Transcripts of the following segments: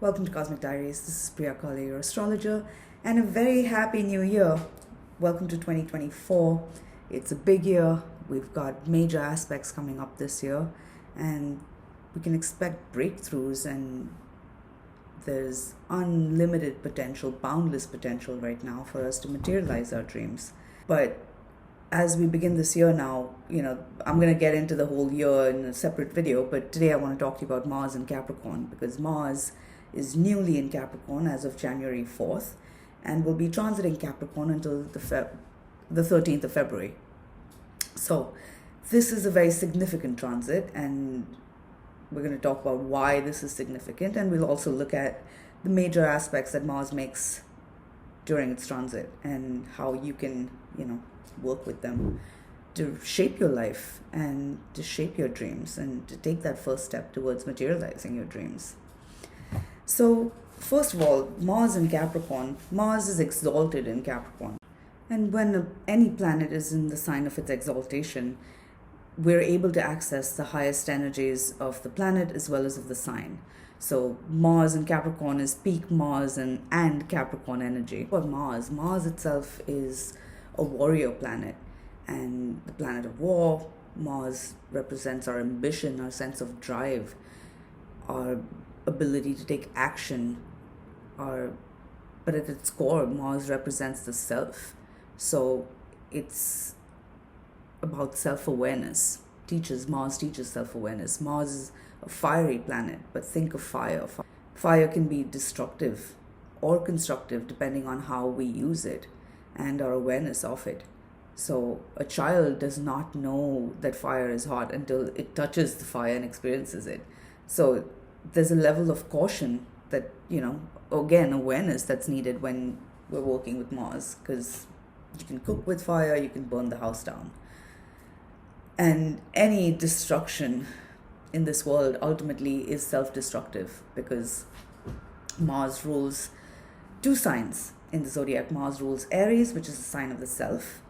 Welcome to Cosmic Diaries. This is Priya Kale, your astrologer, and a very happy new year. Welcome to 2024. It's a big year. We've got major aspects coming up this year, and we can expect breakthroughs, and there's unlimited potential, boundless potential right now for us to materialize our dreams. But as we begin this year now, I'm going to get into the whole year in a separate video, but today I want to talk to you about Mars in Capricorn, because Mars is newly in Capricorn as of January 4th and will be transiting Capricorn until the 13th of February. So this is a very significant transit, and we're going to talk about why this is significant, and we'll also look at the major aspects that Mars makes during its transit and how you can, work with them to shape your life and to shape your dreams and to take that first step towards materializing your dreams. So, first of all, Mars in Capricorn. Mars is exalted in Capricorn. And when any planet is in the sign of its exaltation, we're able to access the highest energies of the planet as well as of the sign. So Mars in Capricorn is peak Mars and Capricorn energy. For Mars itself is a warrior planet, and the planet of war. Mars represents our ambition, our sense of drive, our ability to take action, but at its core, Mars represents the self. So it's about self-awareness. Mars teaches self-awareness. Mars is a fiery planet, but think of fire. Fire can be destructive or constructive depending on how we use it and our awareness of it. So a child does not know that fire is hot until it touches the fire and experiences it. So there's a level of caution that, again, awareness that's needed when we're working with Mars, because you can cook with fire, you can burn the house down. And any destruction in this world ultimately is self-destructive, because Mars rules two signs in the zodiac. Mars rules Aries, which is the sign of the self,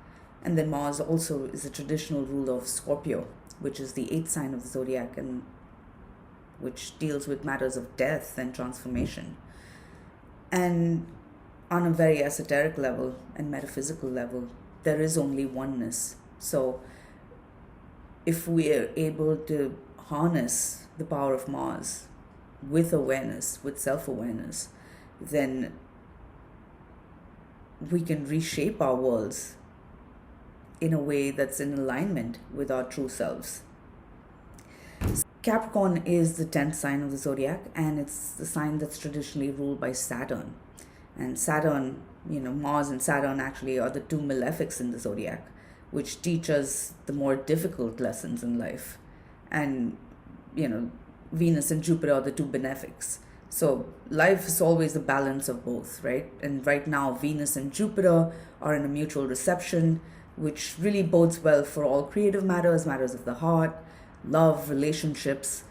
and then Mars also is a traditional ruler of Scorpio, which is the 8th sign of the zodiac, and which deals with matters of death and transformation. And on a very esoteric level and metaphysical level, there is only oneness. So if we are able to harness the power of Mars with awareness, with self-awareness, then we can reshape our worlds in a way that's in alignment with our true selves. Capricorn is the 10th sign of the zodiac, and it's the sign that's traditionally ruled by Saturn. And Saturn, Mars and Saturn actually are the two malefics in the zodiac, which teach us the more difficult lessons in life. And, Venus and Jupiter are the two benefics. So life is always a balance of both, right? And right now, Venus and Jupiter are in a mutual reception, which really bodes well for all creative matters of the heart, love, relationships,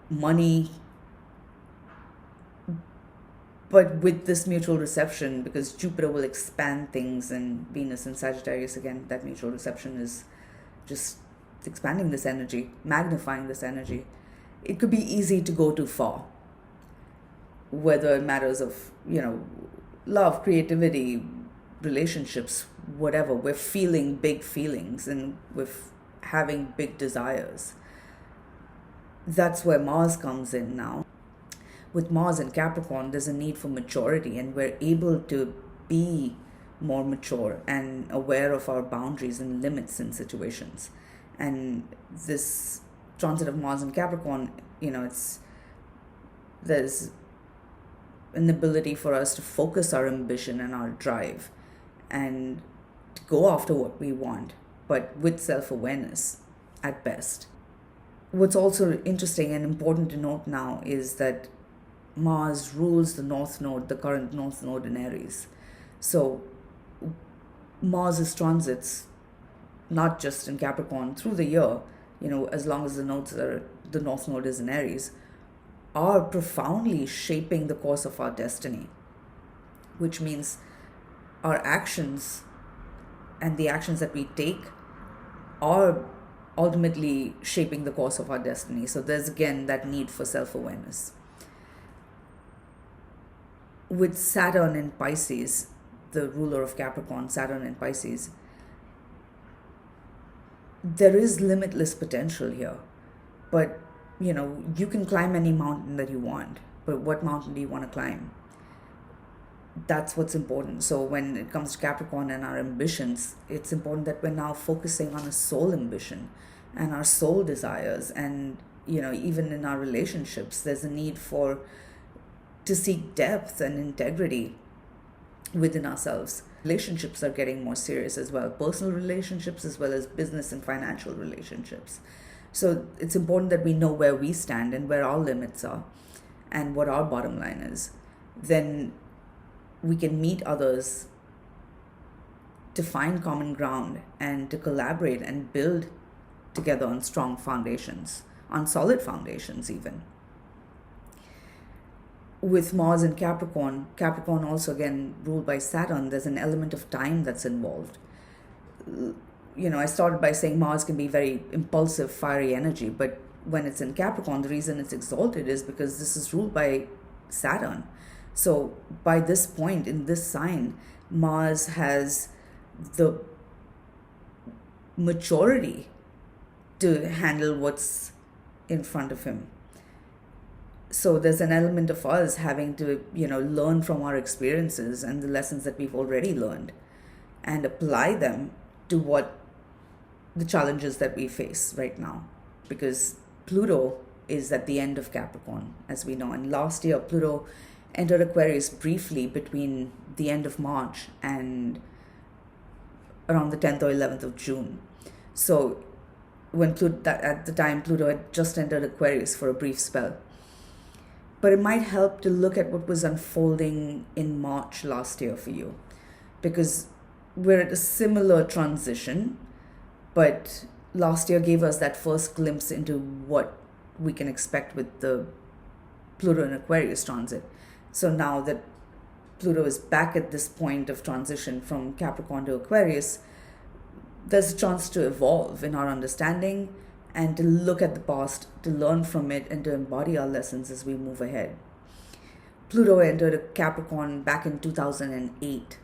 money. But with this mutual reception, because Jupiter will expand things, and Venus and Sagittarius, again, that mutual reception is just expanding this energy, magnifying this energy. It could be easy to go too far, whether in matters of, love, creativity, relationships, whatever. We're feeling big feelings and we're having big desires. That's where Mars comes in now. With Mars in Capricorn, there's a need for maturity, and we're able to be more mature and aware of our boundaries and limits in situations. And this transit of Mars in Capricorn, there's an ability for us to focus our ambition and our drive and to go after what we want, but with self-awareness at best. What's also interesting and important to note now is that Mars rules the North Node, the current North Node in Aries. So Mars's transits, not just in Capricorn, through the year, as long as the North Node is in Aries, are profoundly shaping the course of our destiny, which means our actions and the actions that we take are ultimately shaping the course of our destiny. So there's again that need for self-awareness. with Saturn in Pisces, the ruler of Capricorn, Saturn in Pisces, there is limitless potential here. But, you can climb any mountain that you want. But what mountain do you want to climb? That's what's important. So when it comes to Capricorn and our ambitions, it's important that we're now focusing on a soul ambition and our soul desires. And, even in our relationships, there's a need to seek depth and integrity within ourselves. Relationships are getting more serious as well, personal relationships as well as business and financial relationships. So it's important that we know where we stand and where our limits are and what our bottom line is. Then we can meet others to find common ground and to collaborate and build together on strong foundations, on solid foundations even. With Mars and Capricorn also again ruled by Saturn, there's an element of time that's involved. I started by saying Mars can be very impulsive, fiery energy, but when it's in Capricorn, the reason it's exalted is because this is ruled by Saturn. So by this point in this sign, Mars has the maturity to handle what's in front of him. So there's an element of us having to, learn from our experiences and the lessons that we've already learned and apply them to what the challenges that we face right now. Because Pluto is at the end of Capricorn, as we know. And last year, Pluto entered Aquarius briefly between the end of March and around the 10th or 11th of June. So when at the time, Pluto had just entered Aquarius for a brief spell. But it might help to look at what was unfolding in March last year for you, because we're at a similar transition, but last year gave us that first glimpse into what we can expect with the Pluto and Aquarius transit. So now that Pluto is back at this point of transition from Capricorn to Aquarius, there's a chance to evolve in our understanding and to look at the past, to learn from it, and to embody our lessons as we move ahead. Pluto entered Capricorn back in 2008.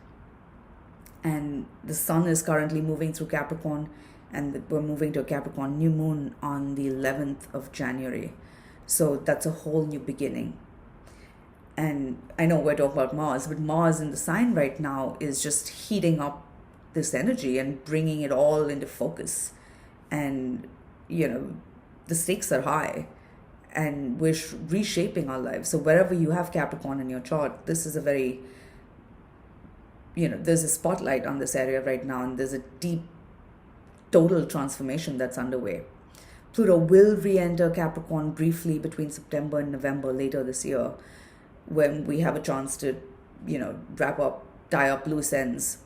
And the Sun is currently moving through Capricorn, and we're moving to a Capricorn new moon on the 11th of January. So that's a whole new beginning. And I know we're talking about Mars, but Mars in the sign right now is just heating up this energy and bringing it all into focus. And the stakes are high and we're reshaping our lives. So wherever you have Capricorn in your chart, this is a very, there's a spotlight on this area right now, and there's a deep, total transformation that's underway. Pluto will re-enter Capricorn briefly between September and November later this year, when we have a chance to, tie up loose ends.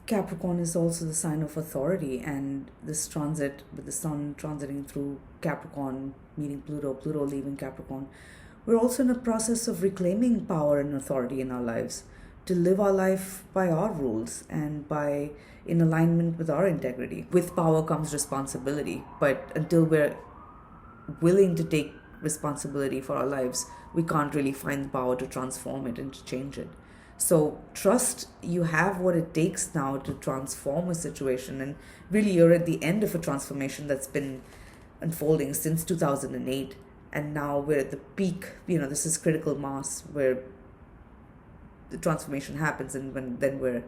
Capricorn is also the sign of authority, and this transit with the Sun transiting through Capricorn, meeting Pluto leaving Capricorn, we're also in a process of reclaiming power and authority in our lives, to live our life by our rules and in alignment with our integrity. With power comes responsibility, but until we're willing to take responsibility for our lives, we can't really find the power to transform it and to change it. So trust you have what it takes now to transform a situation, and really you're at the end of a transformation that's been unfolding since 2008, and now we're at the peak. This is critical mass where the transformation happens, and then we're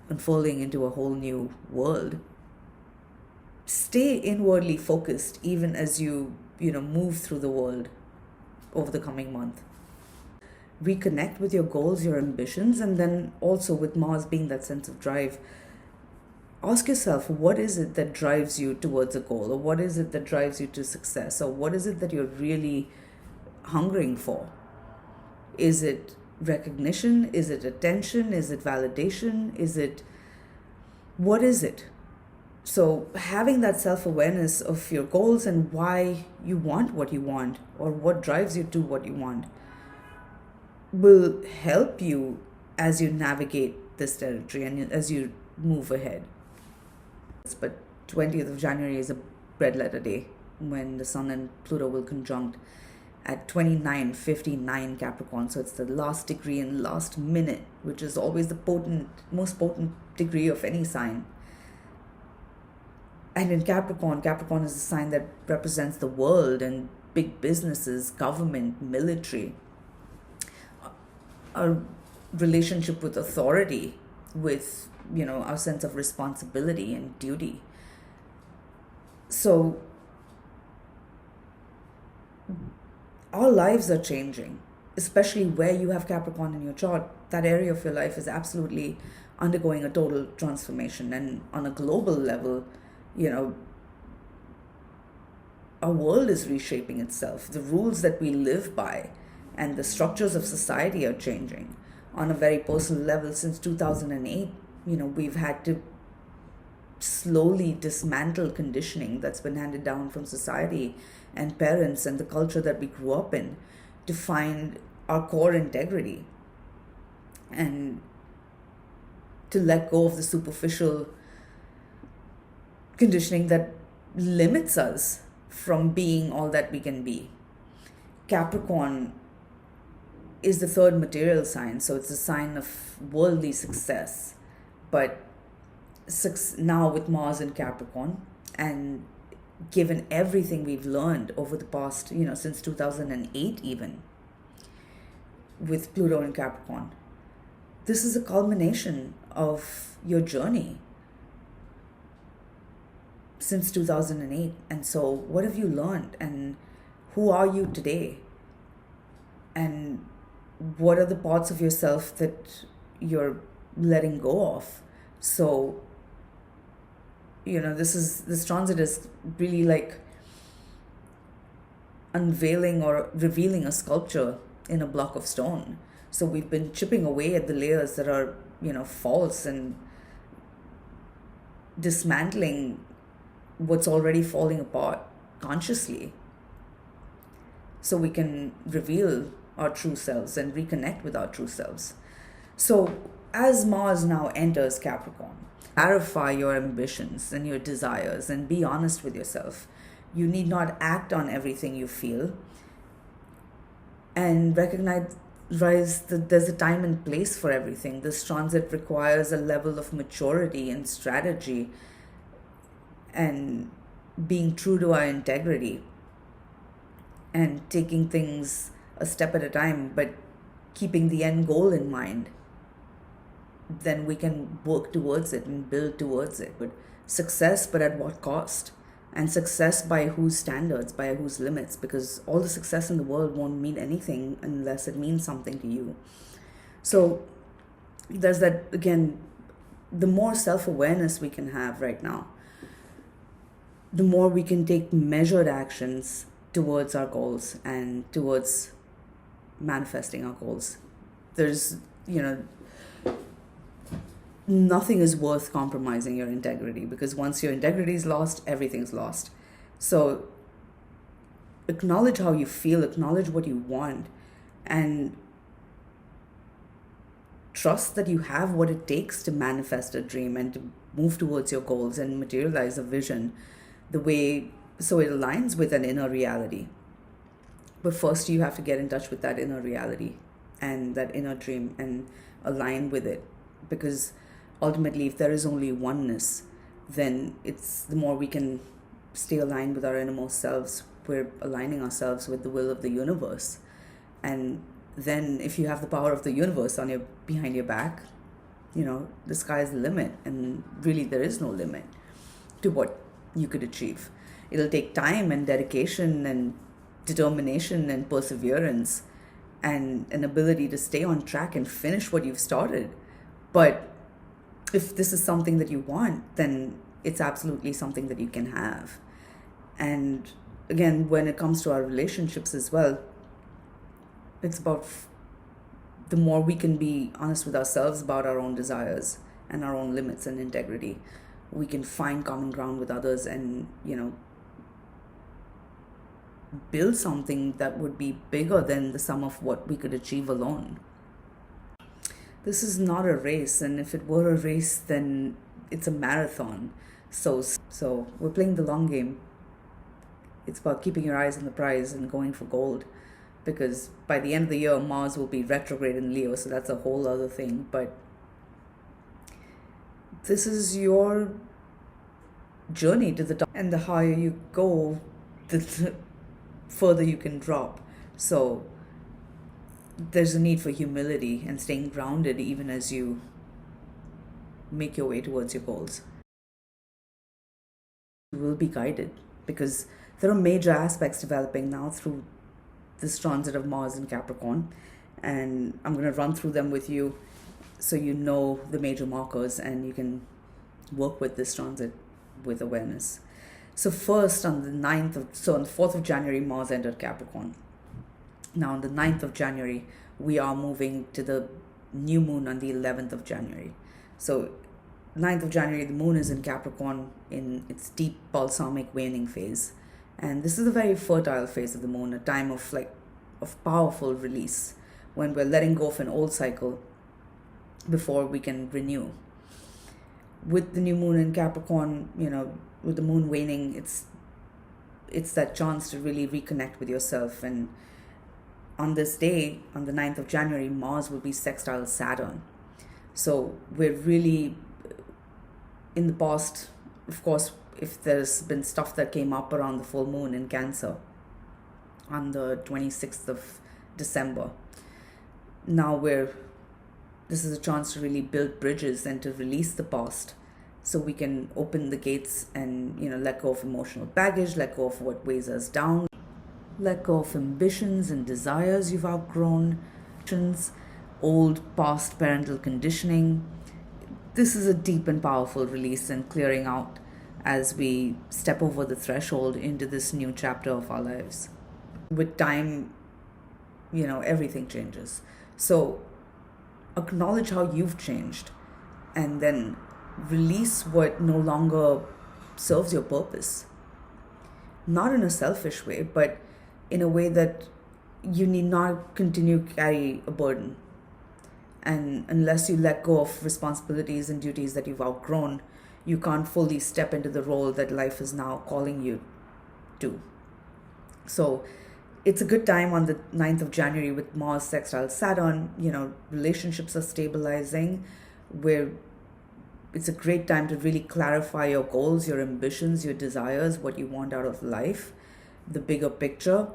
unfolding into a whole new world. Stay inwardly focused even as you move through the world over the coming month. Reconnect with your goals, your ambitions, and then also with Mars being that sense of drive, ask yourself, what is it that drives you towards a goal, or what is it that drives you to success, or what is it that you're really hungering for? Is it recognition? Is it attention? Is it validation? What is it? So having that self-awareness of your goals and why you want what you want, or what drives you to what you want, will help you as you navigate this territory and as you move ahead. But 20th of January is a red letter day when the Sun and Pluto will conjunct. at 29:59 Capricorn. So it's the last degree and last minute, which is always the most potent degree of any sign. And in Capricorn is a sign that represents the world and big businesses, government, military, our relationship with authority, with, our sense of responsibility and duty. So our lives are changing, especially where you have Capricorn in your chart. That area of your life is absolutely undergoing a total transformation. And on a global level, our world is reshaping itself. The rules that we live by and the structures of society are changing. On a very personal level, since 2008, we've had to slowly dismantle conditioning that's been handed down from society and parents and the culture that we grew up in to find our core integrity and to let go of the superficial conditioning that limits us from being all that we can be. Capricorn is the third material sign, so it's a sign of worldly success. But now with Mars in Capricorn, and given everything we've learned over the past, since 2008 even, with Pluto in Capricorn, this is a culmination of your journey since 2008. And so what have you learned, and who are you today, and what are the parts of yourself that you're letting go of? So this transit is really like unveiling or revealing a sculpture in a block of stone. So we've been chipping away at the layers that are false and dismantling what's already falling apart consciously, so we can reveal our true selves and reconnect with our true selves. So as Mars now enters Capricorn, clarify your ambitions and your desires and be honest with yourself. You need not act on everything you feel, and recognize that there's a time and place for everything. This transit requires a level of maturity and strategy and being true to our integrity and taking things a step at a time, but keeping the end goal in mind. Then we can work towards it and build towards it. But success, but at what cost? And success by whose standards, by whose limits? Because all the success in the world won't mean anything unless it means something to you. So there's that, again, the more self-awareness we can have right now, the more we can take measured actions towards our goals and towards manifesting our goals. There's, nothing is worth compromising your integrity, because once your integrity is lost, everything's lost. So acknowledge how you feel, acknowledge what you want, and trust that you have what it takes to manifest a dream and to move towards your goals and materialize a vision so it aligns with an inner reality. But first you have to get in touch with that inner reality and that inner dream and align with it, because ultimately, if there is only oneness, then it's the more we can stay aligned with our innermost selves, we're aligning ourselves with the will of the universe. And then if you have the power of the universe behind your back, the sky is the limit, and really there is no limit to what you could achieve. It'll take time and dedication and determination and perseverance and an ability to stay on track and finish what you've started. But if this is something that you want, then it's absolutely something that you can have. And again, when it comes to our relationships as well, it's about the more we can be honest with ourselves about our own desires and our own limits and integrity, we can find common ground with others and, build something that would be bigger than the sum of what we could achieve alone. This is not a race, and if it were a race, then it's a marathon. So we're playing the long game. It's about keeping your eyes on the prize and going for gold. because by the end of the year, Mars will be retrograde in Leo, so that's a whole other thing. But this is your journey to the top, and the higher you go, the further you can drop. So there's a need for humility and staying grounded even as you make your way towards your goals. You will be guided because there are major aspects developing now through this transit of Mars in Capricorn, and I'm going to run through them with you so you know the major markers and you can work with this transit with awareness. So first, on the 4th of January, Mars entered Capricorn. Now on the 9th of January, we are moving to the new moon on the 11th of January. So 9th of January, the moon is in Capricorn in its deep balsamic waning phase. And this is a very fertile phase of the moon, a time of powerful release, when we're letting go of an old cycle before we can renew. With the new moon in Capricorn, with the moon waning, it's that chance to really reconnect with yourself. And on this day, on the 9th of January, Mars will be sextile Saturn. So we're really, in the past, of course, if there's been stuff that came up around the full moon in Cancer on the 26th of December, now this is a chance to really build bridges and to release the past so we can open the gates and, let go of emotional baggage, let go of what weighs us down, let go of ambitions and desires you've outgrown, old past parental conditioning. This is a deep and powerful release and clearing out as we step over the threshold into this new chapter of our lives. With time, everything changes. So acknowledge how you've changed and then release what no longer serves your purpose. Not in a selfish way, but in a way that you need not continue to carry a burden. And unless you let go of responsibilities and duties that you've outgrown, you can't fully step into the role that life is now calling you to. So it's a good time on the 9th of January with Mars sextile Saturn. Relationships are stabilizing, where it's a great time to really clarify your goals, your ambitions, your desires, what you want out of life, the bigger picture,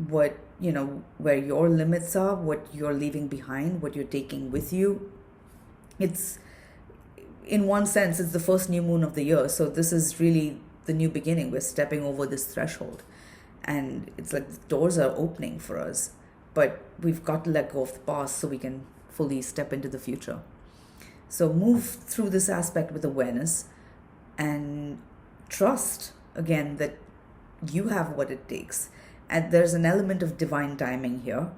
where your limits are, what you're leaving behind, what you're taking with you. It's, in one sense, it's the first new moon of the year. So this is really the new beginning. We're stepping over this threshold. And it's like the doors are opening for us. But we've got to let go of the past so we can fully step into the future. So move through this aspect with awareness and trust, again, that you have what it takes. And there's an element of divine timing here.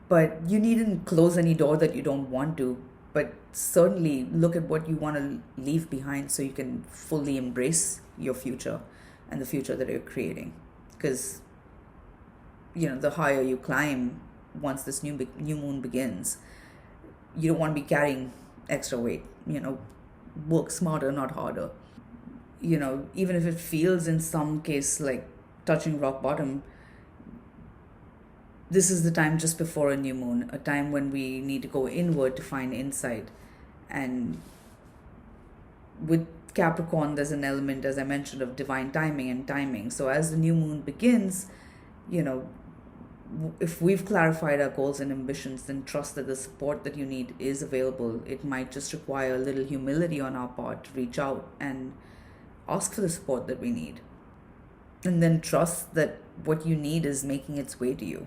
But you needn't close any door that you don't want to. But certainly look at what you want to leave behind so you can fully embrace your future and the future that you're creating. Because, the higher you climb once this new moon begins, you don't want to be carrying extra weight. Work smarter, not harder. Even if it feels in some case like touching rock bottom, this is the time just before a new moon, a time when we need to go inward to find insight. And with Capricorn, there's an element, as I mentioned, of divine timing and timing. So as the new moon begins, if we've clarified our goals and ambitions, then trust that the support that you need is available. It might just require a little humility on our part to reach out and ask for the support that we need. And then trust that what you need is making its way to you.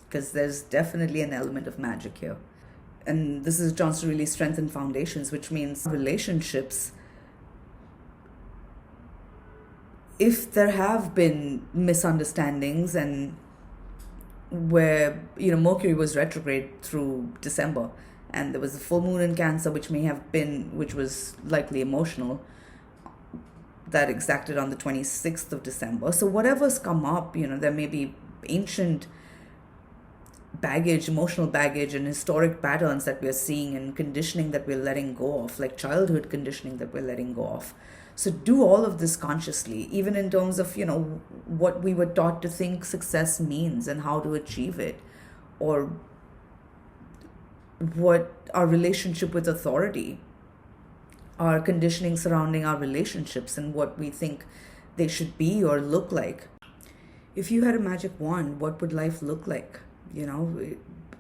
Because there's definitely an element of magic here. And this is a chance to really strengthen foundations, which means relationships. If there have been misunderstandings and where, Mercury was retrograde through December and there was a full moon in Cancer, which was likely emotional, that exacted on the 26th of December. So whatever's come up, there may be ancient baggage, emotional baggage and historic patterns that we're seeing and conditioning that we're letting go of, like childhood conditioning that we're letting go of. So do all of this consciously, even in terms of, what we were taught to think success means and how to achieve it, or what our relationship with authority, our conditioning surrounding our relationships and what we think they should be or look like. If you had a magic wand, what would life look like?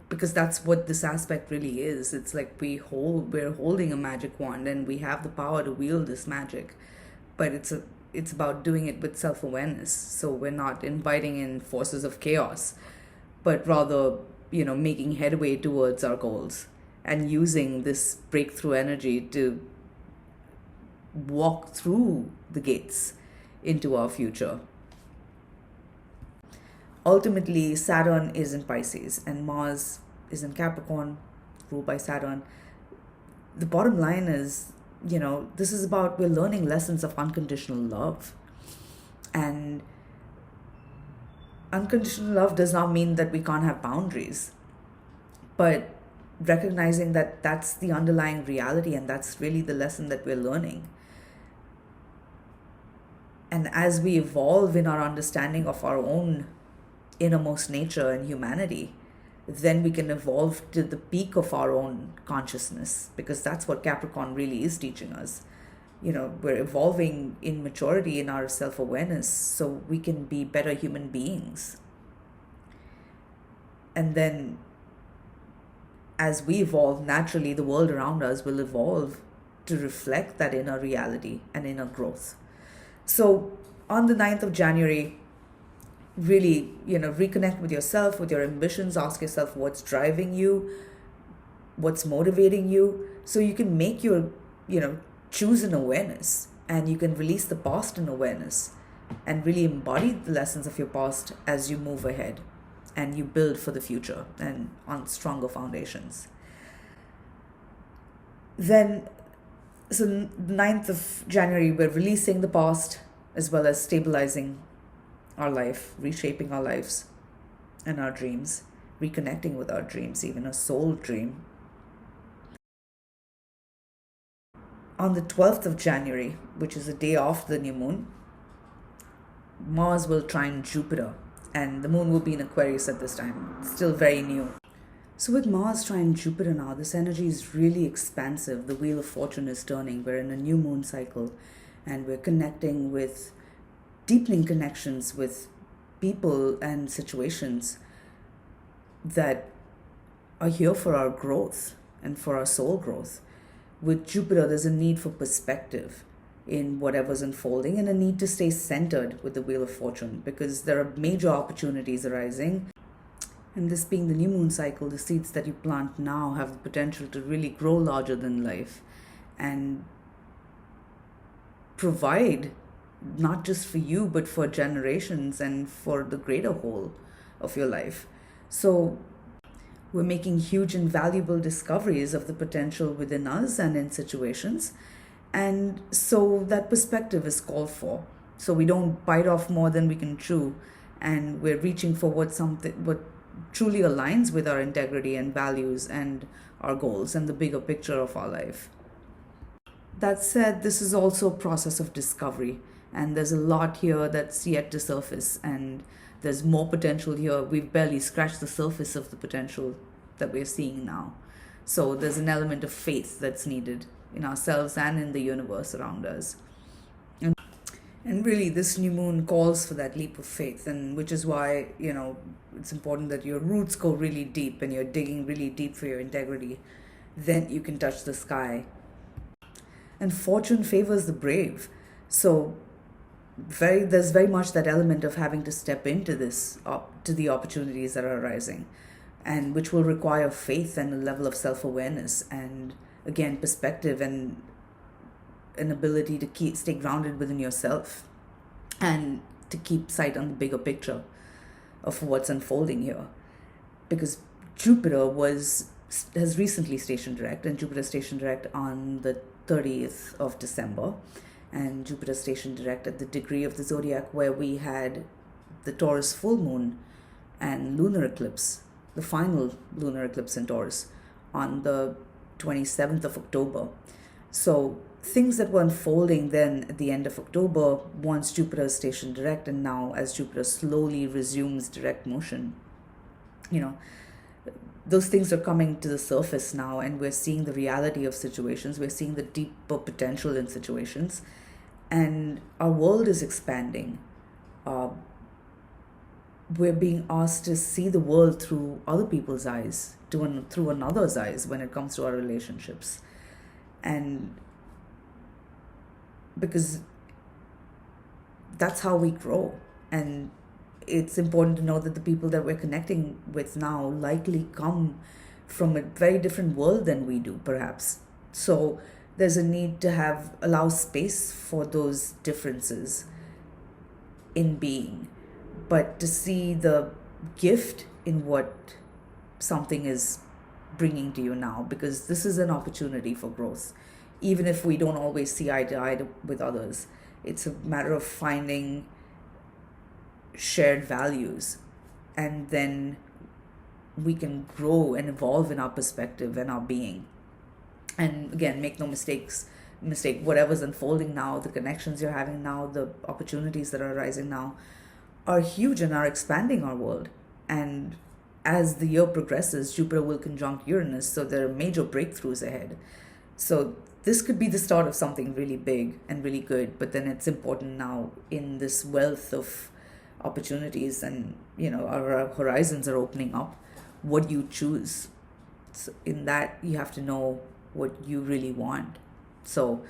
Because that's what this aspect really is. It's like we're holding a magic wand and we have the power to wield this magic, but it's about doing it with self-awareness. So we're not inviting in forces of chaos, but rather, making headway towards our goals and using this breakthrough energy to walk through the gates into our future. Ultimately, Saturn is in Pisces and Mars is in Capricorn, ruled by Saturn. The bottom line is, this is about we're learning lessons of unconditional love. And unconditional love does not mean that we can't have boundaries, but recognizing that that's the underlying reality and that's really the lesson that we're learning. And as we evolve in our understanding of our own innermost nature and humanity, then we can evolve to the peak of our own consciousness, because that's what Capricorn really is teaching us. We're evolving in maturity in our self-awareness so we can be better human beings. And then as we evolve, naturally the world around us will evolve to reflect that inner reality and inner growth. So on the 9th of January, really, reconnect with yourself, with your ambitions. Ask yourself what's driving you, what's motivating you, so you can make your, choose an awareness, and you can release the past in awareness and really embody the lessons of your past as you move ahead and you build for the future and on stronger foundations. Then, so 9th of January, we're releasing the past as well as stabilizing our life, reshaping our lives and our dreams, reconnecting with our dreams, even a soul dream. On the 12th of January, which is the day after the new moon, Mars will trine Jupiter and the moon will be in Aquarius at this time. It's still very new. So with Mars trine Jupiter now, this energy is really expansive. The wheel of fortune is turning. We're in a new moon cycle and we're connecting with deepening connections with people and situations that are here for our growth and for our soul growth. With Jupiter, there's a need for perspective in whatever's unfolding and a need to stay centered with the Wheel of Fortune, because there are major opportunities arising. And this being the new moon cycle, the seeds that you plant now have the potential to really grow larger than life and provide not just for you, but for generations and for the greater whole of your life. So we're making huge and valuable discoveries of the potential within us and in situations. And so that perspective is called for. So we don't bite off more than we can chew. And we're reaching for what truly aligns with our integrity and values and our goals and the bigger picture of our life. That said, this is also a process of discovery. And there's a lot here that's yet to surface. And there's more potential here. We've barely scratched the surface of the potential that we're seeing now. So there's an element of faith that's needed in ourselves and in the universe around us. And really, this new moon calls for that leap of faith, and which is why, it's important that your roots go really deep and you're digging really deep for your integrity. Then you can touch the sky. And fortune favors the brave. So there's very much that element of having to step into to the opportunities that are arising, and which will require faith and a level of self-awareness and, again, perspective and an ability to stay grounded within yourself and to keep sight on the bigger picture of what's unfolding here. Because Jupiter has recently stationed direct, and Jupiter stationed direct on the 30th of December. And Jupiter stationed direct at the degree of the zodiac where we had the Taurus full moon and lunar eclipse, the final lunar eclipse in Taurus, on the 27th of October. So things that were unfolding then at the end of October, once Jupiter is stationed direct, and now as Jupiter slowly resumes direct motion, those things are coming to the surface now, and we're seeing the reality of situations. We're seeing the deeper potential in situations, and our world is expanding. We're being asked to see the world through other people's eyes, through another's eyes when it comes to our relationships. And because that's how we grow. And it's important to know that the people that we're connecting with now likely come from a very different world than we do, perhaps. So there's a need to allow space for those differences in being, but to see the gift in what something is bringing to you now, because this is an opportunity for growth. Even if we don't always see eye to eye with others, it's a matter of finding shared values, and then we can grow and evolve in our perspective and our being. And again, make no mistake, whatever's unfolding now, the connections you're having now, the opportunities that are arising now are huge and are expanding our world. And as the year progresses, Jupiter will conjunct Uranus, so there are major breakthroughs ahead. So this could be the start of something really big and really good, but then it's important now in this wealth of opportunities, and our horizons are opening up. What do you choose? So in that, you have to know what you really want. So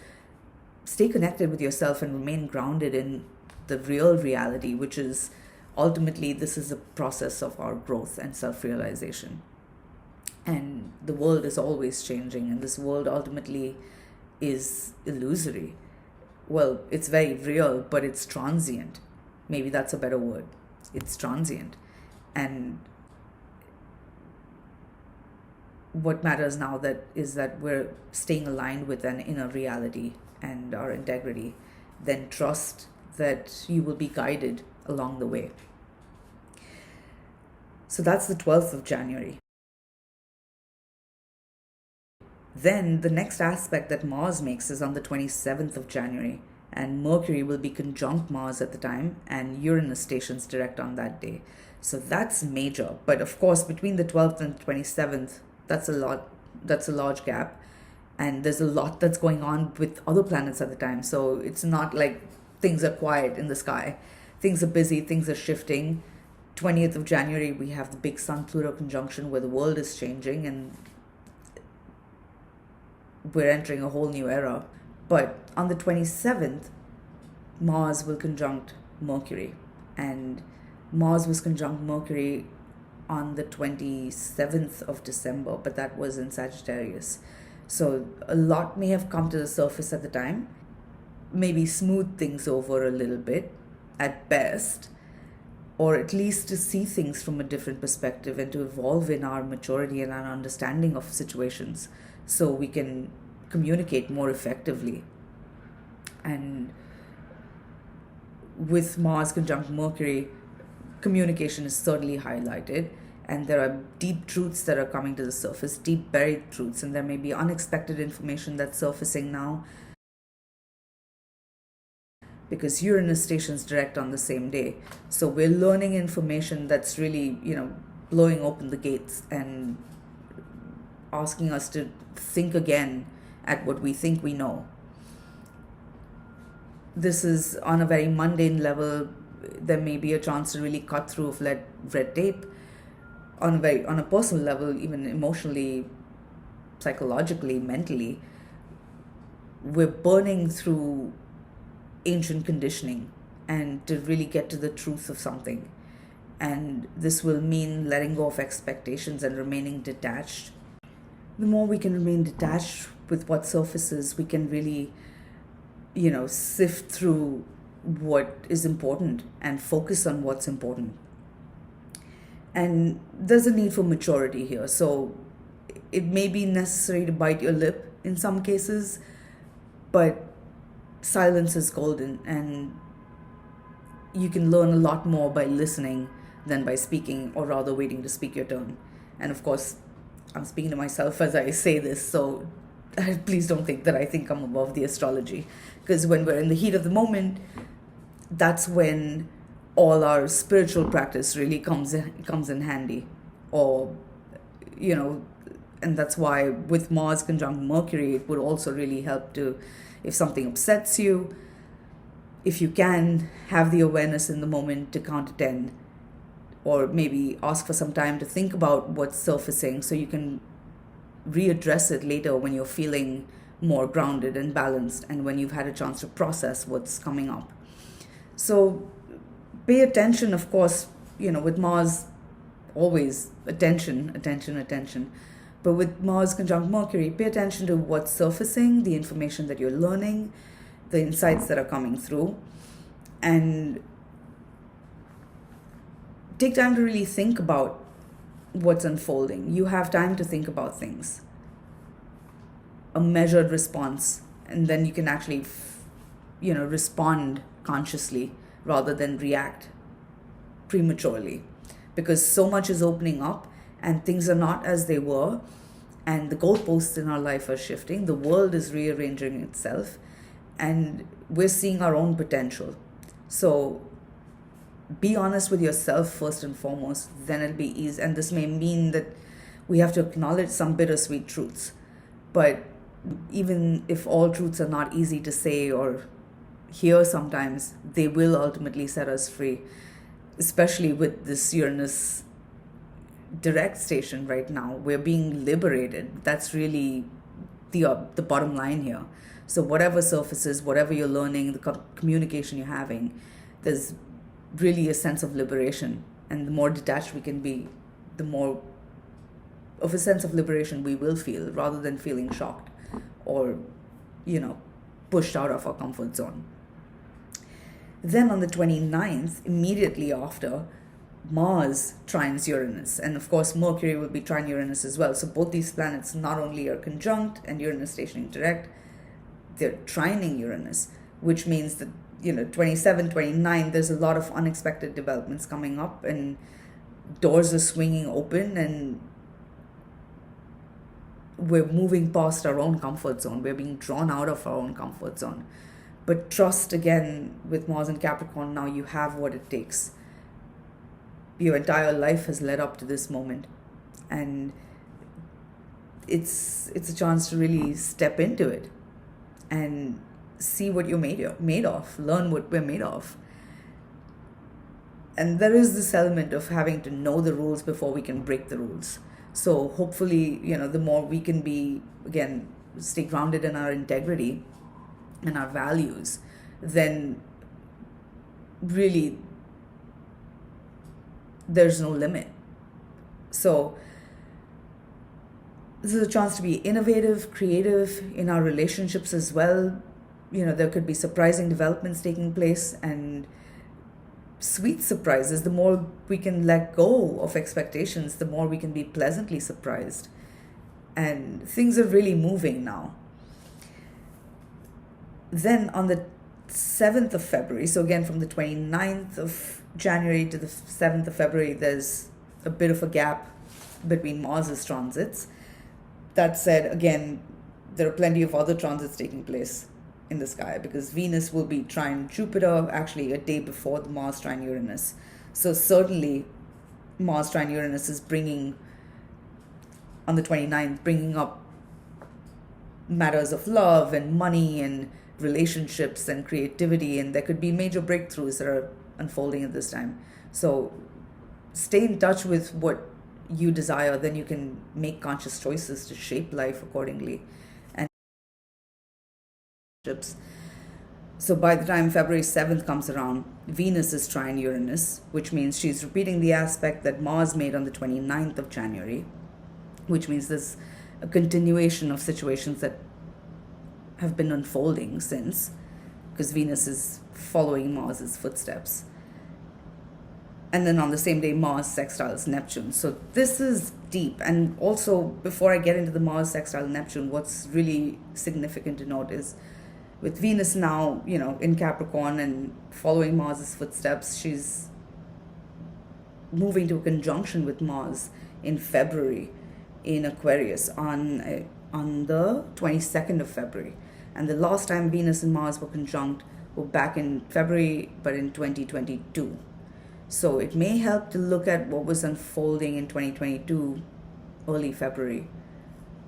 stay connected with yourself and remain grounded in the real reality, which is ultimately this is a process of our growth and self-realization. And the world is always changing, and this world ultimately is illusory. Well, it's very real, but it's transient. Maybe that's a better word. It's transient. And what matters now is that we're staying aligned with an inner reality and our integrity. Then trust that you will be guided along the way. So that's the 12th of January. Then the next aspect that Mars makes is on the 27th of January. And Mercury will be conjunct Mars at the time, and Uranus stations direct on that day. So that's major. But of course, between the 12th and 27th, that's a large gap. And there's a lot that's going on with other planets at the time. So it's not like things are quiet in the sky. Things are busy, things are shifting. 20th of January, we have the big Sun-Pluto conjunction where the world is changing and we're entering a whole new era. But on the 27th, Mars will conjunct Mercury. And Mars was conjunct Mercury on the 27th of December, but that was in Sagittarius. So a lot may have come to the surface at the time, maybe smooth things over a little bit at best, or at least to see things from a different perspective and to evolve in our maturity and our understanding of situations so we can communicate more effectively. And with Mars conjunct Mercury, communication is certainly highlighted, and there are deep truths that are coming to the surface, deep buried truths, and there may be unexpected information that's surfacing now because Uranus stations direct on the same day. So we're learning information that's really, blowing open the gates and asking us to think again at what we think we know. This is on a very mundane level. There may be a chance to really cut through of red tape. On a personal level, even emotionally, psychologically, mentally, we're burning through ancient conditioning and to really get to the truth of something. And this will mean letting go of expectations and remaining detached. The more we can remain detached with what surfaces, we can really, sift through what is important and focus on what's important. And there's a need for maturity here. So it may be necessary to bite your lip in some cases, but silence is golden, and you can learn a lot more by listening than by speaking, or rather waiting to speak your turn. And of course, I'm speaking to myself as I say this, so please don't think that I think I'm above the astrology, because when we're in the heat of the moment, that's when all our spiritual practice really comes in handy. Or, and that's why with Mars conjunct Mercury, it would also really help to, if something upsets you, if you can have the awareness in the moment to count to 10, or maybe ask for some time to think about what's surfacing so you can readdress it later when you're feeling more grounded and balanced, and when you've had a chance to process what's coming up. So pay attention, of course, with Mars, always attention. But with Mars conjunct Mercury, pay attention to what's surfacing, the information that you're learning, the insights that are coming through, and take time to really think about what's unfolding. You have time to think about things, a measured response, and then you can actually respond consciously rather than react prematurely, because so much is opening up and things are not as they were, and the goalposts in our life are shifting, the world is rearranging itself, and we're seeing our own potential. So be honest with yourself first and foremost, then it'll be easy. And this may mean that we have to acknowledge some bittersweet truths, but even if all truths are not easy to say or hear sometimes, they will ultimately set us free, especially with this Uranus direct station right now. We're being liberated. That's really the bottom line here. So whatever surfaces, whatever you're learning, the communication you're having, there's really a sense of liberation. And the more detached we can be, the more of a sense of liberation we will feel, rather than feeling shocked or, pushed out of our comfort zone. Then on the 29th, immediately after, Mars trines Uranus. And of course, Mercury will be trine Uranus as well. So both these planets not only are conjunct and Uranus stationing direct, they're trining Uranus, which means that, 27, 29, there's a lot of unexpected developments coming up, and doors are swinging open, and we're moving past our own comfort zone. We're being drawn out of our own comfort zone. But trust, again, with Mars and Capricorn, now you have what it takes. Your entire life has led up to this moment, and it's a chance to really step into it and see what you're made of, learn what we're made of. And there is this element of having to know the rules before we can break the rules. So hopefully, the more we can be, again, stay grounded in our integrity and our values, then really there's no limit. So this is a chance to be innovative, creative in our relationships as well. There could be surprising developments taking place, and sweet surprises. The more we can let go of expectations, the more we can be pleasantly surprised. And things are really moving now. Then on the 7th of February, so again from the 29th of January to the 7th of February, there's a bit of a gap between Mars's transits. That said, again, there are plenty of other transits taking place in the sky, because Venus will be trine Jupiter actually a day before the Mars trine Uranus. So certainly Mars trine Uranus is on the 29th, bringing up matters of love and money and relationships and creativity, and there could be major breakthroughs that are unfolding at this time. So stay in touch with what you desire, then you can make conscious choices to shape life accordingly. And so by the time February 7th comes around, Venus is trine Uranus, which means she's repeating the aspect that Mars made on the 29th of January, which means there's a continuation of situations that have been unfolding since, because Venus is following Mars's footsteps. And then on the same day, Mars sextiles Neptune. So this is deep. And also, before I get into the Mars sextile Neptune, what's really significant to note is with Venus now, in Capricorn and following Mars's footsteps, she's moving to a conjunction with Mars in February in Aquarius on on the 22nd of February. And the last time Venus and Mars were conjunct were back in February, but in 2022. So it may help to look at what was unfolding in 2022, early February,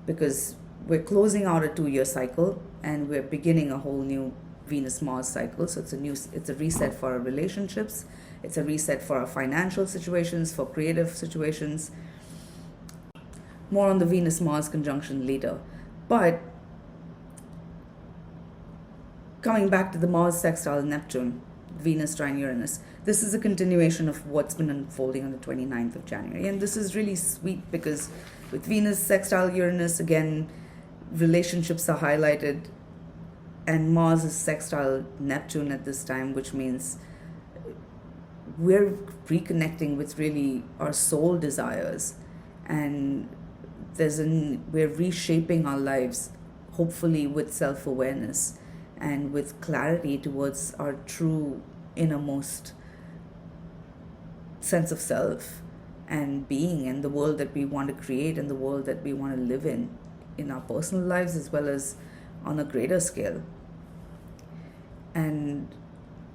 because we're closing out a 2-year cycle and we're beginning a whole new Venus-Mars cycle. So it's a reset for our relationships. It's a reset for our financial situations, for creative situations. More on the Venus-Mars conjunction later. But coming back to the Mars sextile Neptune, Venus trine Uranus, this is a continuation of what's been unfolding on the 29th of January. And this is really sweet because with Venus sextile Uranus, again, relationships are highlighted, and Mars is sextile Neptune at this time, which means we're reconnecting with really our soul desires, and we're reshaping our lives, hopefully with self-awareness and with clarity towards our true innermost sense of self and being, and the world that we want to create and the world that we want to live in our personal lives as well as on a greater scale. And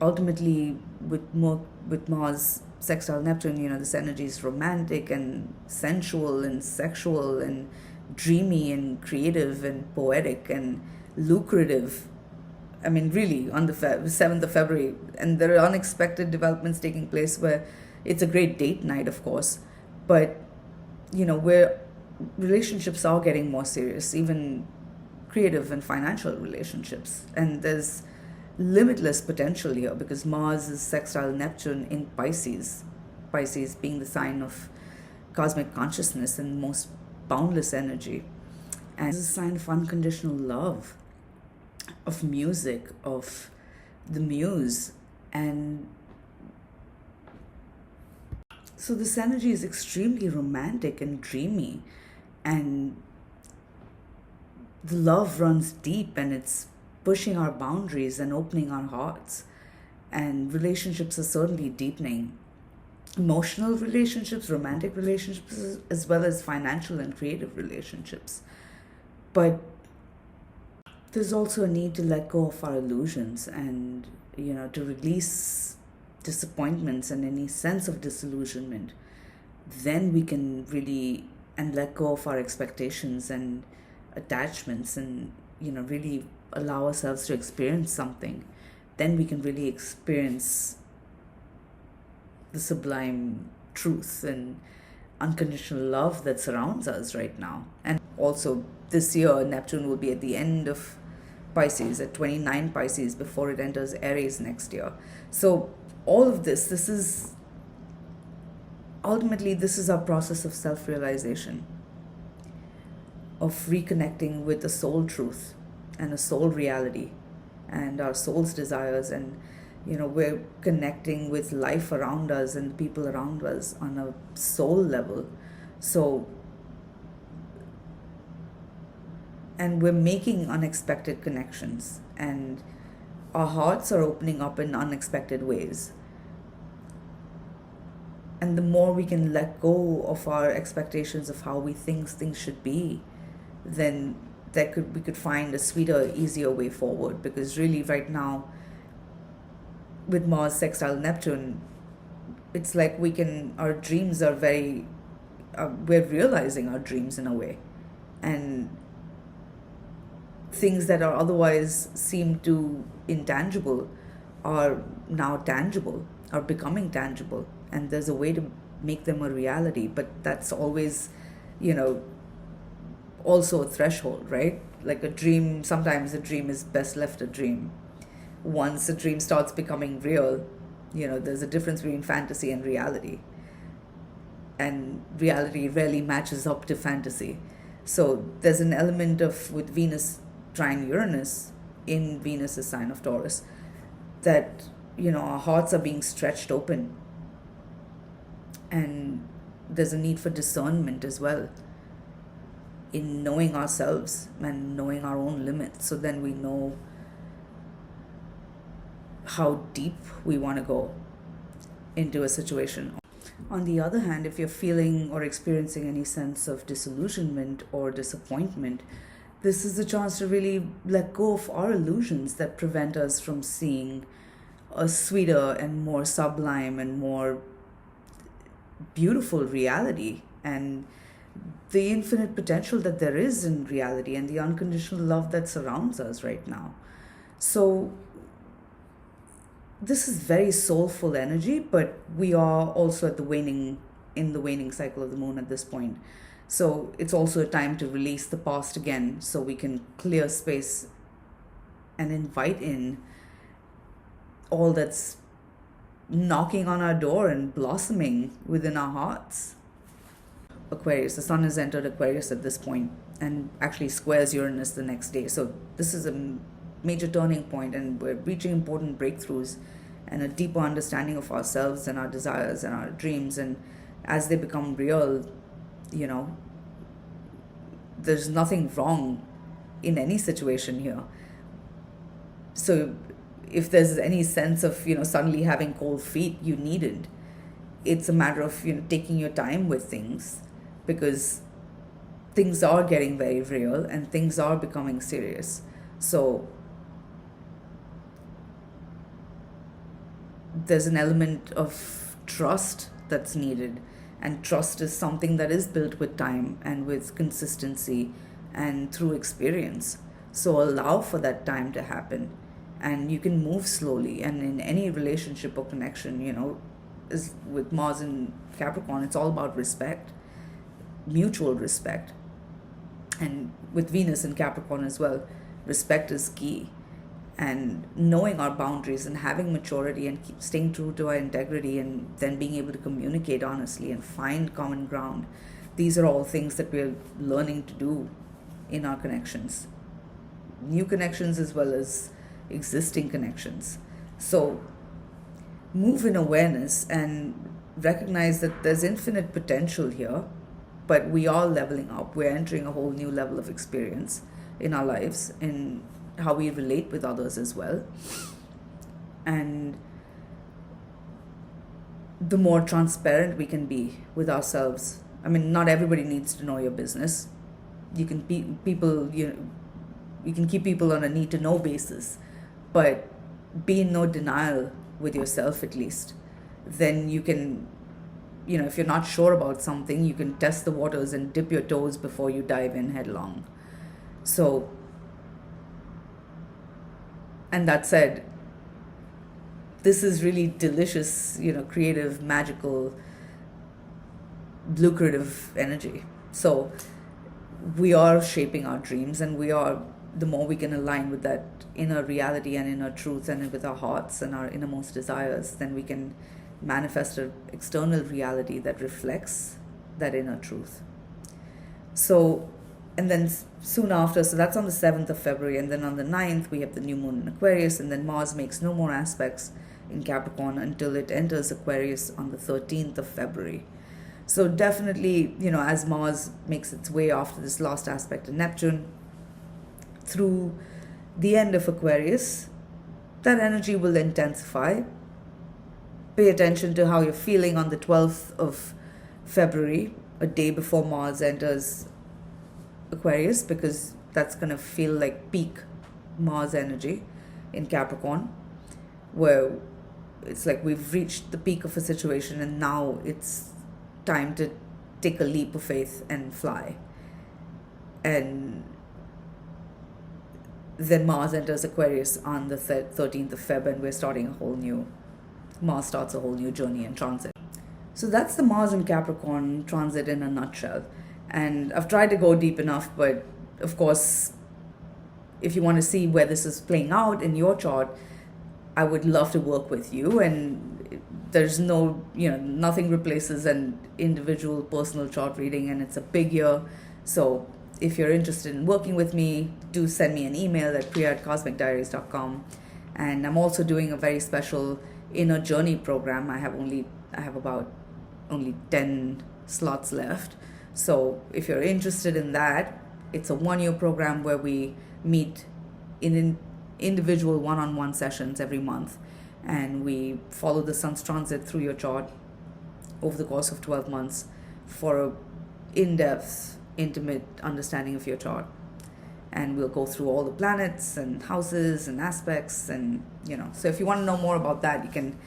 ultimately with Mars sextile Neptune, this energy is romantic and sensual and sexual and dreamy and creative and poetic and lucrative. I mean, really, on the 7th of February, and there are unexpected developments taking place where it's a great date night, of course, but where relationships are getting more serious, even creative and financial relationships, and there's limitless potential here because Mars is sextile Neptune in Pisces being the sign of cosmic consciousness and most boundless energy, and it's a sign of unconditional love, of music, of the muse. And so this energy is extremely romantic and dreamy, and the love runs deep, and it's pushing our boundaries and opening our hearts, and relationships are certainly deepening. Emotional relationships, romantic relationships, as well as financial and creative relationships. But there's also a need to let go of our illusions and, to release disappointments and any sense of disillusionment. Then we can really let go of our expectations and attachments and, really allow ourselves to experience something. Then we can really experience the sublime truth and unconditional love that surrounds us right now. And also this year, Neptune will be at the end of Pisces, at 29 Pisces, before it enters Aries next year. So all of this is ultimately, this is our process of self-realization, of reconnecting with the soul truth and a soul reality and our soul's desires, and we're connecting with life around us and people around us on a soul level. So, and we're making unexpected connections, and our hearts are opening up in unexpected ways. And the more we can let go of our expectations of how we think things should be, then we could find a sweeter, easier way forward. Because really right now, with Mars sextile Neptune, it's like our dreams are we're realizing our dreams in a way. And things that are otherwise seem too intangible are now tangible, are becoming tangible. And there's a way to make them a reality. But that's always, also a threshold, right? Like a dream, sometimes a dream is best left a dream. Once a dream starts becoming real, there's a difference between fantasy and reality. And reality rarely matches up to fantasy. So there's an element with Venus trine Uranus in Venus' sign of Taurus, that, our hearts are being stretched open. And there's a need for discernment as well in knowing ourselves and knowing our own limits. So then we know how deep we want to go into a situation. On the other hand, if you're feeling or experiencing any sense of disillusionment or disappointment, This is the chance to really let go of our illusions that prevent us from seeing a sweeter and more sublime and more beautiful reality, and the infinite potential that there is in reality, and the unconditional love that surrounds us right now. So this is very soulful energy, but we are also at the waning cycle of the moon at this point. So it's also a time to release the past again, so we can clear space and invite in all that's knocking on our door and blossoming within our hearts. Aquarius, the sun has entered Aquarius at this point and actually squares Uranus the next day. So this is a major turning point, and we're reaching important breakthroughs and a deeper understanding of ourselves and our desires and our dreams. And as they become real, there's nothing wrong in any situation here. So if there's any sense of, suddenly having cold feet, you needed, it's a matter of, taking your time with things, because things are getting very real and things are becoming serious. So there's an element of trust that's needed, and trust is something that is built with time and with consistency and through experience. So allow for that time to happen, and you can move slowly. And in any relationship or connection, is with Mars and Capricorn, it's all about respect, mutual respect. And with Venus and Capricorn as well, respect is key. And knowing our boundaries and having maturity and keep staying true to our integrity, and then being able to communicate honestly and find common ground. These are all things that we're learning to do in our connections. New connections as well as existing connections. So move in awareness and recognize that there's infinite potential here, but we are leveling up. We're entering a whole new level of experience in our lives, in how we relate with others as well. And the more transparent we can be with ourselves. I mean, not everybody needs to know your business. You can you can keep people on a need to know basis, but be in no denial with yourself at least. Then you can, if you're not sure about something, you can test the waters and dip your toes before you dive in headlong. So, and that said, this is really delicious, creative, magical, lucrative energy. So we are shaping our dreams, and the more we can align with that inner reality and inner truth, and with our hearts and our innermost desires, then we can manifest an external reality that reflects that inner truth. So, and then soon after, so that's on the 7th of February, and then on the 9th, we have the new moon in Aquarius, and then Mars makes no more aspects in Capricorn until it enters Aquarius on the 13th of February. So definitely, as Mars makes its way after this last aspect in Neptune, through the end of Aquarius, that energy will intensify. Pay attention to how you're feeling on the 12th of February, a day before Mars enters Aquarius, because that's going to feel like peak Mars energy in Capricorn, where it's like we've reached the peak of a situation and now it's time to take a leap of faith and fly. And then Mars enters Aquarius on the 13th of Feb, and we're starting Mars starts a whole new journey and transit. So that's the Mars and Capricorn transit in a nutshell. And I've tried to go deep enough, but of course, if you want to see where this is playing out in your chart, I would love to work with you. And there's nothing replaces an individual personal chart reading, and it's a big year. So if you're interested in working with me, do send me an email at priya@cosmicdiaries.com. And I'm also doing a very special inner journey program. I have about only 10 slots left. So if you're interested in that, it's a 1-year program where we meet in individual one-on-one sessions every month, and we follow the sun's transit through your chart over the course of 12 months for a in-depth, intimate understanding of your chart. and we'll go through all the planets and houses and aspects, and so if you want to know more about that, you can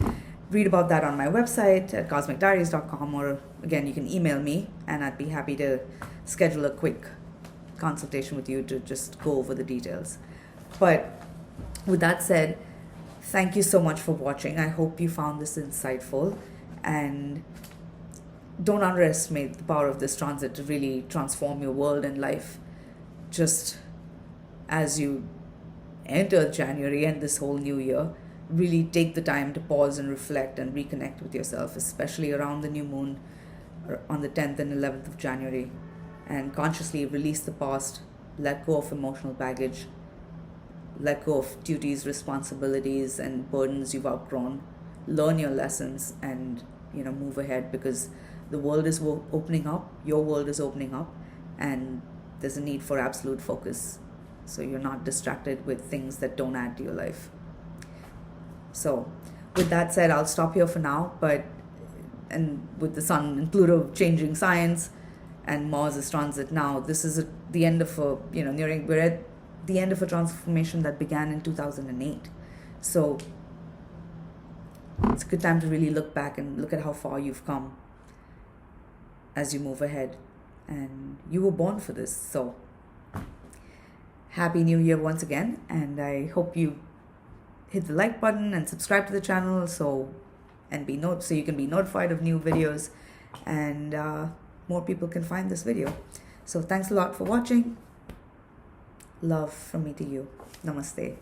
read about that on my website at cosmicdiaries.com, or again, you can email me and I'd be happy to schedule a quick consultation with you to just go over the details. But with that said, thank you so much for watching. I hope you found this insightful, and don't underestimate the power of this transit to really transform your world and life. Just as you enter January and this whole new year, really take the time to pause and reflect and reconnect with yourself, especially around the new moon on the 10th and 11th of January, and consciously release the past, let go of emotional baggage, let go of duties, responsibilities, and burdens you've outgrown, learn your lessons, and move ahead, because the world is opening up, your world is opening up, and there's a need for absolute focus, so you're not distracted with things that don't add to your life. So with that said, I'll stop here for now, and with the Sun and Pluto changing signs and Mars' transit now, this is the end of we're at the end of a transformation that began in 2008. So it's a good time to really look back and look at how far you've come as you move ahead. And you were born for this. So Happy New Year once again. And I hope you hit the like button and subscribe to the channel so you can be notified of new videos, and more people can find this video. So thanks a lot for watching. Love from me to you. Namaste.